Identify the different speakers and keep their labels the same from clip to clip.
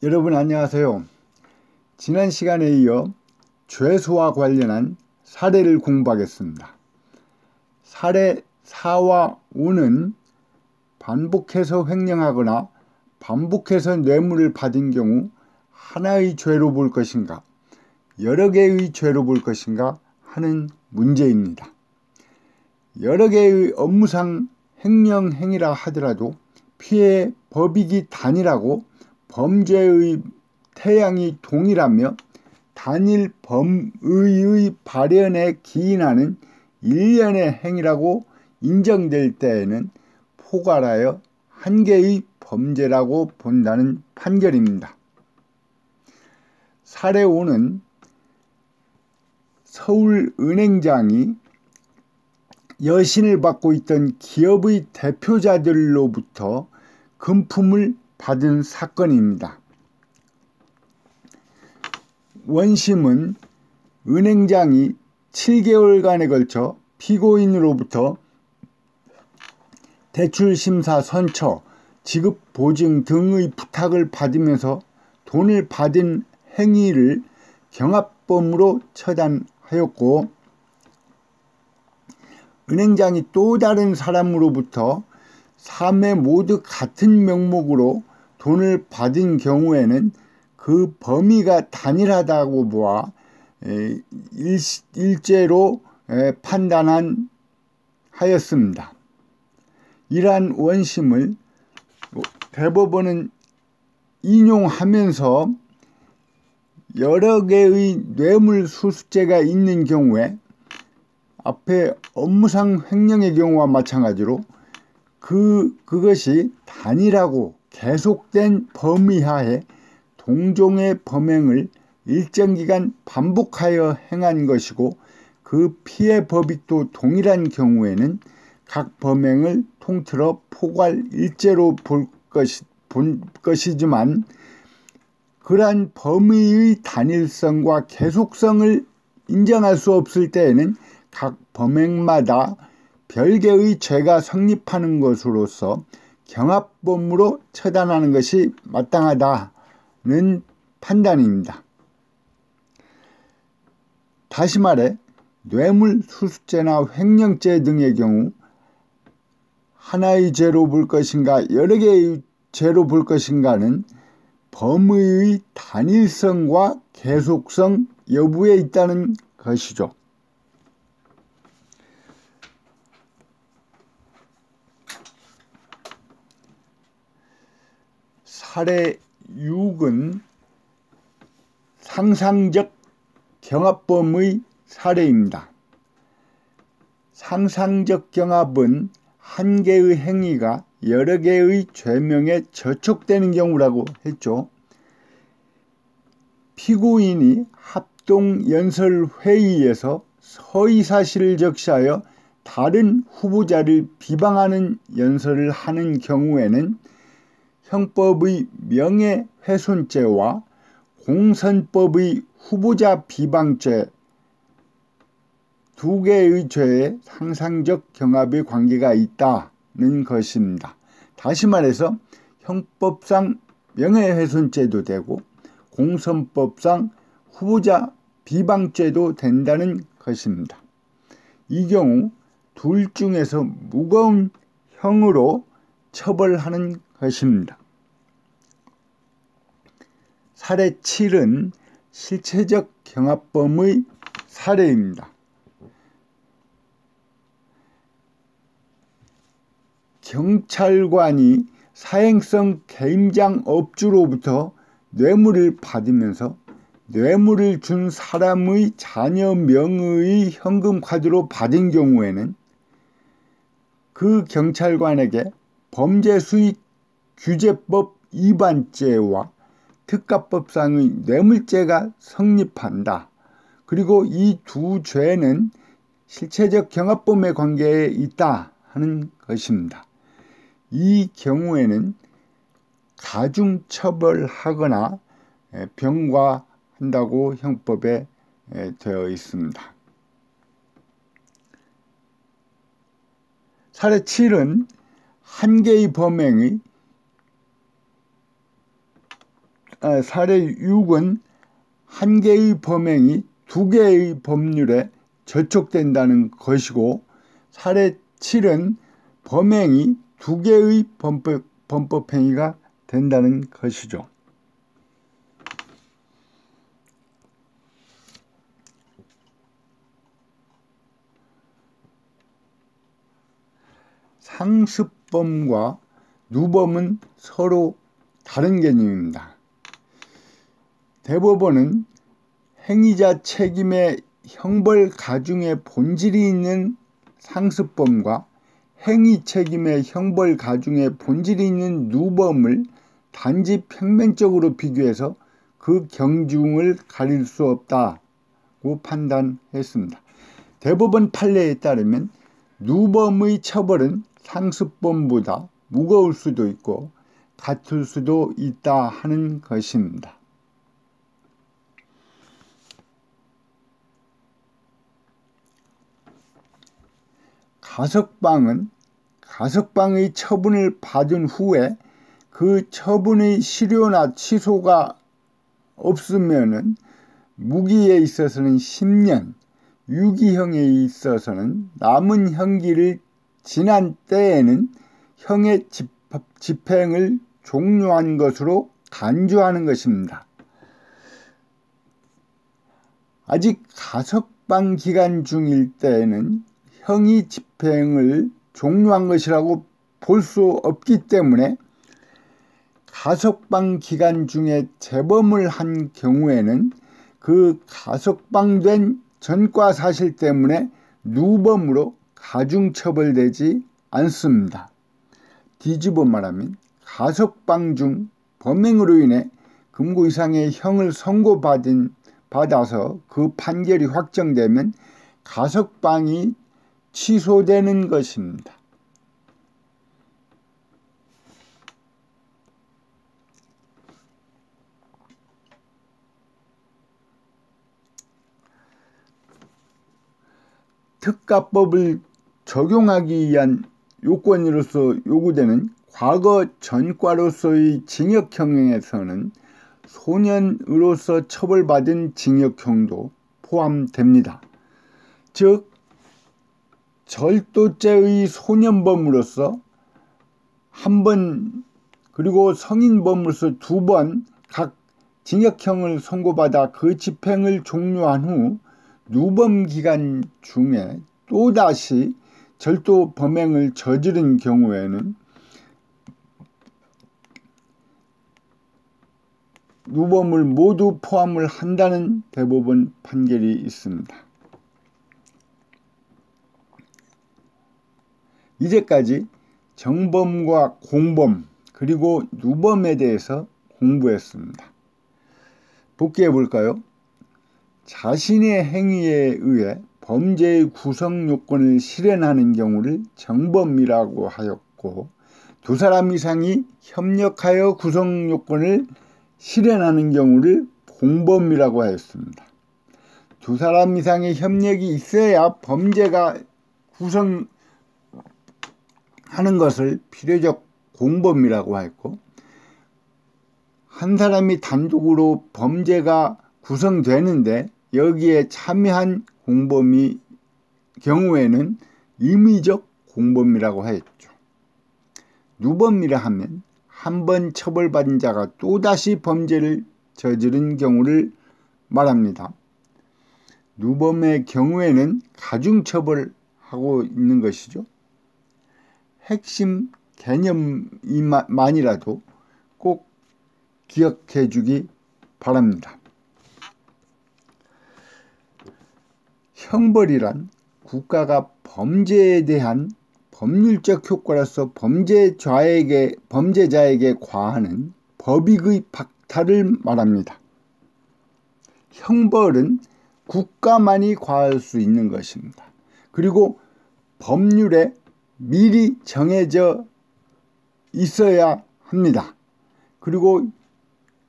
Speaker 1: 여러분 안녕하세요. 지난 시간에 이어 죄수와 관련한 사례를 공부하겠습니다. 사례 4와 5는 반복해서 횡령하거나 반복해서 뇌물을 받은 경우 하나의 죄로 볼 것인가, 여러 개의 죄로 볼 것인가 하는 문제입니다. 여러 개의 업무상 횡령 행위라 하더라도 피해 법익이 단일하고 범죄의 태양이 동일하며 단일 범의의 발현에 기인하는 일련의 행위라고 인정될 때에는 포괄하여 한 개의 범죄라고 본다는 판결입니다. 사례 5는 서울은행장이 여신을 받고 있던 기업의 대표자들로부터 금품을 받은 사건입니다. 원심은 은행장이 7개월간에 걸쳐 피고인으로부터 대출심사 선처, 지급 보증 등의 부탁을 받으면서 돈을 받은 행위를 경합범으로 처단하였고, 은행장이 또 다른 사람으로부터 3회 모두 같은 명목으로 돈을 받은 경우에는 그 범위가 단일하다고 보아 일죄로 판단하였습니다. 이러한 원심을 대법원은 인용하면서 여러 개의 뇌물수수죄가 있는 경우에 앞에 업무상 횡령의 경우와 마찬가지로 그것이 단일하고 계속된 범위 하에 동종의 범행을 일정 기간 반복하여 행한 것이고, 그 피해 법익도 동일한 경우에는 각 범행을 통틀어 포괄 일죄로 볼 것이지만, 그러한 범위의 단일성과 계속성을 인정할 수 없을 때에는 각 범행마다 별개의 죄가 성립하는 것으로서 경합범으로 처단하는 것이 마땅하다는 판단입니다. 다시 말해 뇌물수수죄나 횡령죄 등의 경우 하나의 죄로 볼 것인가 여러 개의 죄로 볼 것인가는 범위의 단일성과 계속성 여부에 있다는 것이죠. 사례 6은 상상적 경합범의 사례입니다. 상상적 경합은 한 개의 행위가 여러 개의 죄명에 저촉되는 경우라고 했죠. 피고인이 합동연설회의에서 허위사실을 적시하여 다른 후보자를 비방하는 연설을 하는 경우에는 형법의 명예훼손죄와 공선법의 후보자 비방죄 두 개의 죄에 상상적 경합의 관계가 있다는 것입니다. 다시 말해서 형법상 명예훼손죄도 되고 공선법상 후보자 비방죄도 된다는 것입니다. 이 경우 둘 중에서 무거운 형으로 처벌하는 것입니다. 사례 7은 실체적 경합범의 사례입니다. 경찰관이 사행성 게임장 업주로부터 뇌물을 받으면서 뇌물을 준 사람의 자녀 명의의 현금 카드로 받은 경우에는 그 경찰관에게 범죄수익규제법 위반죄와 특가법상의 뇌물죄가 성립한다. 그리고 이 두 죄는 실체적 경합범의 관계에 있다 하는 것입니다. 이 경우에는 가중처벌하거나 병과한다고 형법에 되어 있습니다. 사례 7은 한 개의 범행이 사례 6은 한 개의 범행이 두 개의 법률에 저촉된다는 것이고, 사례 7은 범행이 두 개의 범법행위가 된다는 것이죠. 상습범과 누범은 서로 다른 개념입니다. 대법원은 행위자 책임의 형벌 가중의 본질이 있는 상습범과 행위 책임의 형벌 가중의 본질이 있는 누범을 단지 평면적으로 비교해서 그 경중을 가릴 수 없다고 판단했습니다. 대법원 판례에 따르면 누범의 처벌은 상습범보다 무거울 수도 있고 같을 수도 있다 하는 것입니다. 가석방은 가석방의 처분을 받은 후에 그 처분의 실효나 취소가 없으면은 무기에 있어서는 10년, 유기형에 있어서는 남은 형기를 지난 때에는 형의 집행을 종료한 것으로 간주하는 것입니다. 아직 가석방 기간 중일 때에는 형이 집행을 종료한 것이라고 볼 수 없기 때문에 가석방 기간 중에 재범을 한 경우에는 그 가석방된 전과 사실 때문에 누범으로 가중처벌되지 않습니다. 뒤집어 말하면 가석방 중 범행으로 인해 금고 이상의 형을 선고받아서 그 판결이 확정되면 가석방이 취소되는 것입니다. 특가법을 적용하기 위한 요건으로서 요구되는 과거 전과로서의 징역형에서는 소년으로서 처벌받은 징역형도 포함됩니다. 즉 절도죄의 소년범으로서 한 번 그리고 성인범으로서 두 번 각 징역형을 선고받아 그 집행을 종료한 후 누범 기간 중에 또다시 절도 범행을 저지른 경우에는 누범을 모두 포함을 한다는 대법원 판결이 있습니다. 이제까지 정범과 공범 그리고 누범에 대해서 공부했습니다. 복기해 볼까요? 자신의 행위에 의해 범죄의 구성 요건을 실현하는 경우를 정범이라고 하였고, 두 사람 이상이 협력하여 구성 요건을 실현하는 경우를 공범이라고 하였습니다. 두 사람 이상의 협력이 있어야 범죄가 구성하는 것을 필요적 공범이라고 하였고, 한 사람이 단독으로 범죄가 구성되는데 여기에 참여한 공범이 경우에는 임의적 공범이라고 하였죠. 누범이라 하면 한 번 처벌받은 자가 또다시 범죄를 저지른 경우를 말합니다. 누범의 경우에는 가중처벌하고 있는 것이죠. 핵심 개념만이라도 꼭 기억해 주기 바랍니다. 형벌이란 국가가 범죄에 대한 법률적 효과로서 범죄자에게 과하는 법익의 박탈을 말합니다. 형벌은 국가만이 과할 수 있는 것입니다. 그리고 법률에 미리 정해져 있어야 합니다. 그리고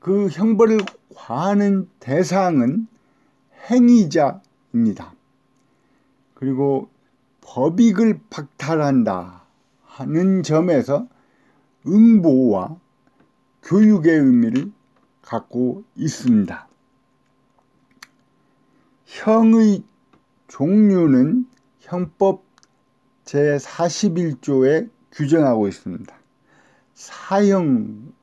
Speaker 1: 그 형벌을 과하는 대상은 행위자입니다. 그리고 법익을 박탈한다 하는 점에서 응보와 교육의 의미를 갖고 있습니다. 형의 종류는 형법 제41조에 규정하고 있습니다. 사형은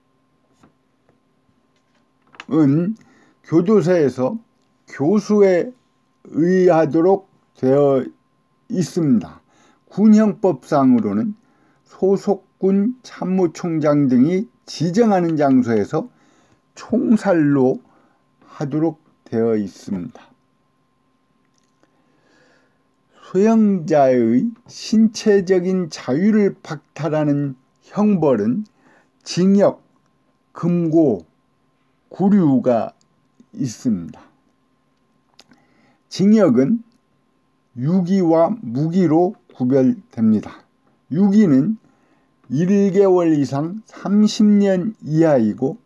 Speaker 1: 교도소에서 교수에 의하도록 되어 있습니다. 군형법상으로는 소속군 참모총장 등이 지정하는 장소에서 총살로 하도록 되어 있습니다. 수용자의 신체적인 자유를 박탈하는 형벌은 징역, 금고, 구류가 있습니다. 징역은 유기와 무기로 구별됩니다. 유기는 1개월 이상 30년 이하이고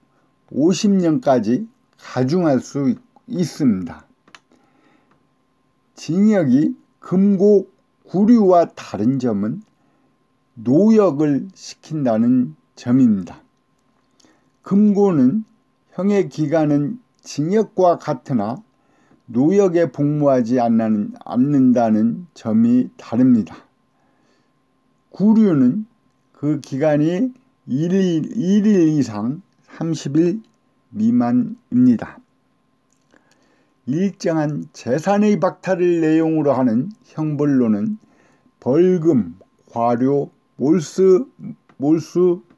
Speaker 1: 50년까지 가중할 수 있습니다. 징역이 금고, 구류와 다른 점은 노역을 시킨다는 점입니다. 금고는 형의 기간은 징역과 같으나 노역에 복무하지 않는다는 점이 다릅니다. 구류는 그 기간이 1일 이상 30일 미만입니다. 일정한 재산의 박탈을 내용으로 하는 형벌로는 벌금, 과료, 몰수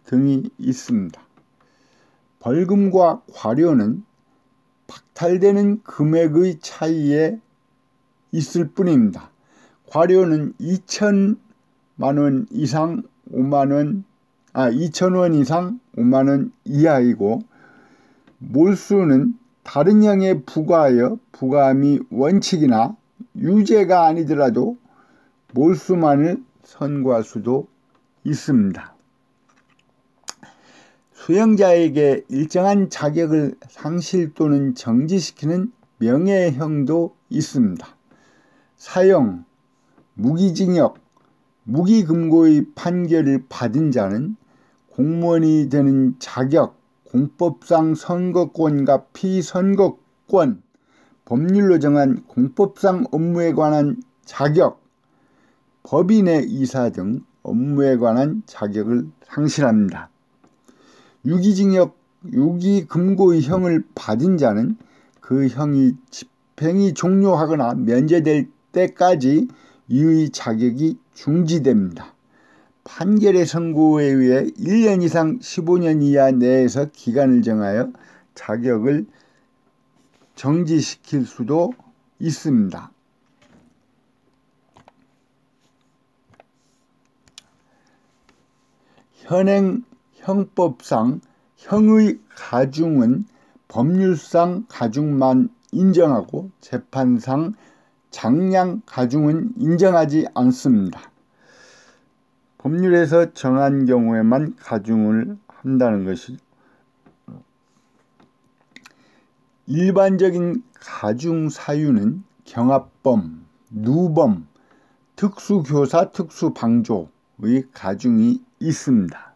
Speaker 1: 등이 있습니다. 벌금과 과료는 박탈되는 금액의 차이에 있을 뿐입니다. 과료는 2,000원 이상 5만 원 이하이고, 몰수는 다른 형에 부과하여 부과함이 원칙이나 유죄가 아니더라도 몰수만을 선고할 수도 있습니다. 수용자에게 일정한 자격을 상실 또는 정지시키는 명예형도 있습니다. 사형, 무기징역, 무기금고의 판결을 받은 자는 공무원이 되는 자격, 공법상 선거권과 피선거권, 법률로 정한 공법상 업무에 관한 자격, 법인의 이사 등 업무에 관한 자격을 상실합니다. 유기징역, 유기금고의 형을 받은 자는 그 형이 집행이 종료하거나 면제될 때까지 이의 자격이 중지됩니다. 판결의 선고에 의해 1년 이상 15년 이하 내에서 기간을 정하여 자격을 정지시킬 수도 있습니다. 현행 형법상 형의 가중은 법률상 가중만 인정하고 재판상 장량 가중은 인정하지 않습니다. 법률에서 정한 경우에만 가중을 한다는 것이, 일반적인 가중 사유는 경합범, 누범, 특수교사, 특수방조의 가중이 있습니다.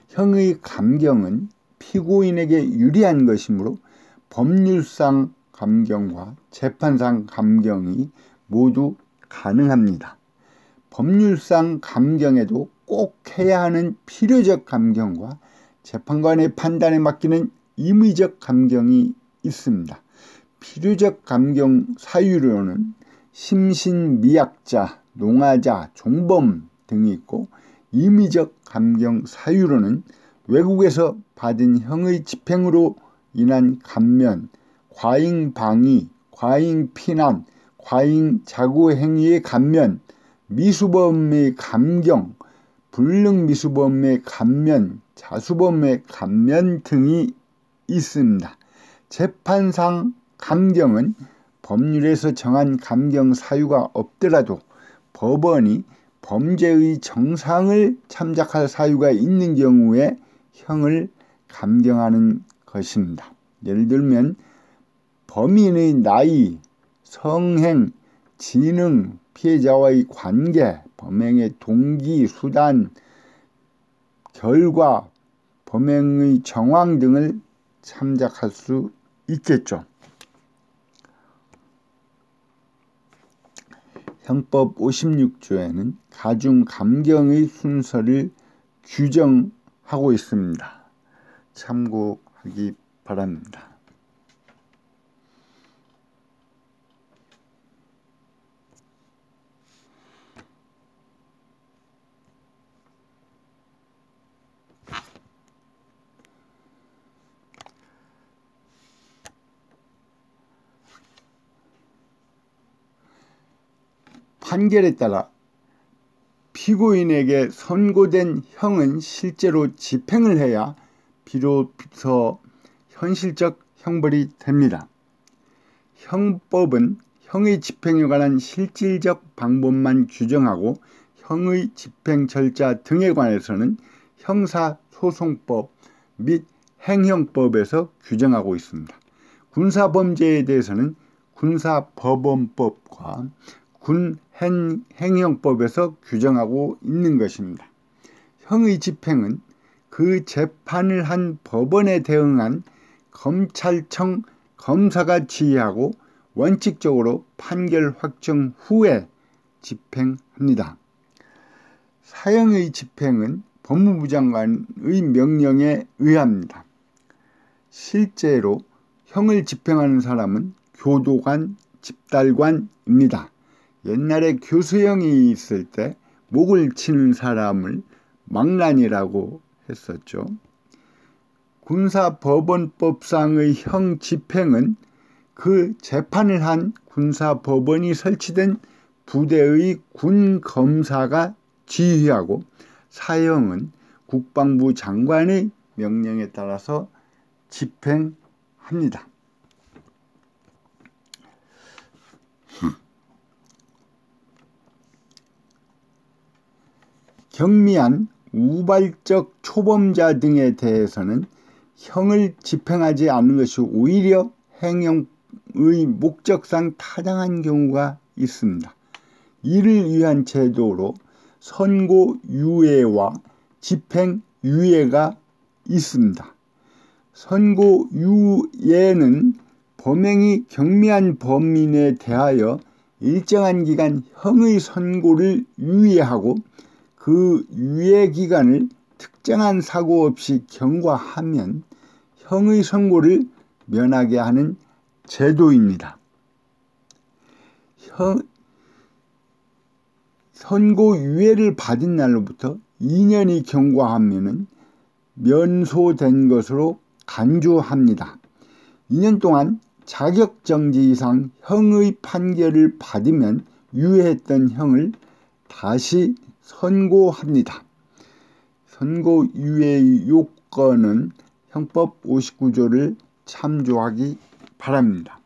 Speaker 1: 형의 감경은 피고인에게 유리한 것이므로 법률상 감경과 재판상 감경이 모두 가능합니다. 법률상 감경에도 꼭 해야 하는 필요적 감경과 재판관의 판단에 맡기는 임의적 감경이 있습니다. 필요적 감경 사유로는 심신미약자, 농하자, 종범 등이 있고, 임의적 감경 사유로는 외국에서 받은 형의 집행으로 인한 감면, 과잉방위, 과잉피난, 과잉자구행위의 감면, 미수범의 감경, 불능미수범의 감면, 자수범의 감면 등이 있습니다. 재판상 감경은 법률에서 정한 감경 사유가 없더라도 법원이 범죄의 정상을 참작할 사유가 있는 경우에 형을 감경하는 것입니다. 예를 들면 범인의 나이, 성행, 지능, 피해자와의 관계, 범행의 동기, 수단, 결과, 범행의 정황 등을 참작할 수 있겠죠. 형법 56조에는 가중 감경의 순서를 규정하고 있습니다. 참고하기 바랍니다. 판결에 따라 피고인에게 선고된 형은 실제로 집행을 해야 비로소 현실적 형벌이 됩니다. 형법은 형의 집행에 관한 실질적 방법만 규정하고 형의 집행 절차 등에 관해서는 형사소송법 및 행형법에서 규정하고 있습니다. 군사범죄에 대해서는 군사법원법과 군행형법에서 규정하고 있는 것입니다. 형의 집행은 그 재판을 한 법원에 대응한 검찰청 검사가 지휘하고 원칙적으로 판결 확정 후에 집행합니다. 사형의 집행은 법무부 장관의 명령에 의합니다. 실제로 형을 집행하는 사람은 교도관, 집달관입니다. 옛날에 교수형이 있을 때 목을 치는 사람을 망란이라고 했었죠. 군사법원법상의 형 집행은 그 재판을 한 군사법원이 설치된 부대의 군검사가 지휘하고, 사형은 국방부 장관의 명령에 따라서 집행합니다. 경미한 우발적 초범자 등에 대해서는 형을 집행하지 않는 것이 오히려 행형의 목적상 타당한 경우가 있습니다. 이를 위한 제도로 선고유예와 집행유예가 있습니다. 선고유예는 범행이 경미한 범인에 대하여 일정한 기간 형의 선고를 유예하고 그 유예 기간을 특정한 사고 없이 경과하면 형의 선고를 면하게 하는 제도입니다. 선고 유예를 받은 날로부터 2년이 경과하면 면소된 것으로 간주합니다. 2년 동안 자격정지 이상 형의 판결을 받으면 유예했던 형을 다시 선고합니다. 선고유예의 요건은 형법 59조를 참조하기 바랍니다.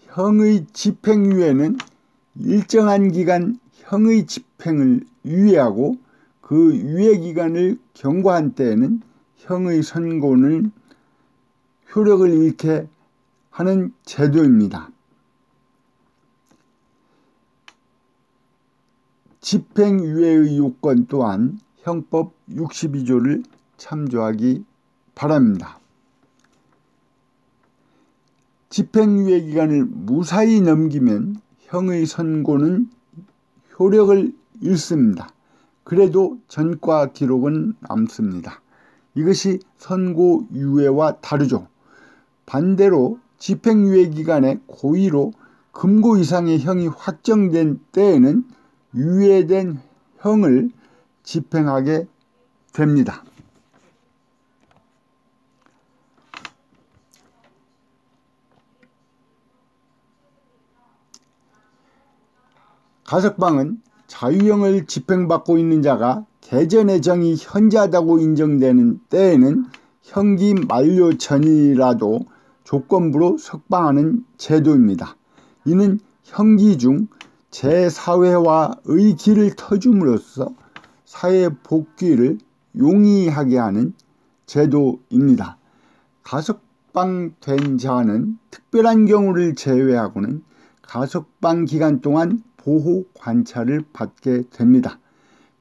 Speaker 1: 형의 집행유예는 일정한 기간 형의 집행을 유예하고 그 유예기간을 경과한 때에는 형의 선고는 효력을 잃게 하는 제도입니다. 집행유예의 요건 또한 형법 62조를 참조하기 바랍니다. 집행유예 기간을 무사히 넘기면 형의 선고는 효력을 잃습니다. 그래도 전과 기록은 남습니다. 이것이 선고유예와 다르죠. 반대로 집행유예 기간에 고의로 금고 이상의 형이 확정된 때에는 유예된 형을 집행하게 됩니다. 가석방은 자유형을 집행받고 있는 자가 개전의 정이 현저하다고 인정되는 때에는 형기 만료 전이라도 조건부로 석방하는 제도입니다. 이는 형기 중 재사회화의 길을 터줌으로써 사회 복귀를 용이하게 하는 제도입니다. 가석방된 자는 특별한 경우를 제외하고는 가석방 기간 동안 보호 관찰을 받게 됩니다.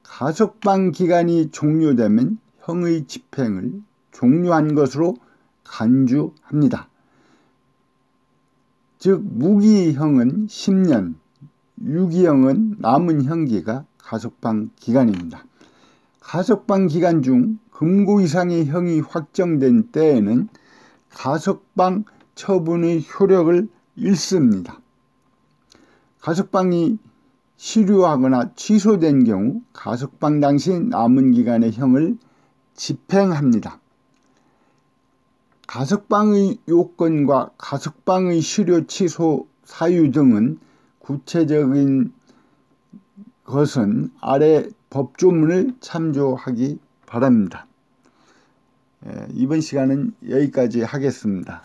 Speaker 1: 가석방 기간이 종료되면 형의 집행을 종료한 것으로 간주합니다. 즉 무기형은 10년, 유기형은 남은 형기가 가석방 기간입니다. 가석방 기간 중 금고 이상의 형이 확정된 때에는 가석방 처분의 효력을 잃습니다. 가석방이 실효하거나 취소된 경우 가석방 당시 남은 기간의 형을 집행합니다. 가석방의 요건과 가석방의 실효 취소 사유 등은 구체적인 것은 아래 법조문을 참조하기 바랍니다. 이번 시간은 여기까지 하겠습니다.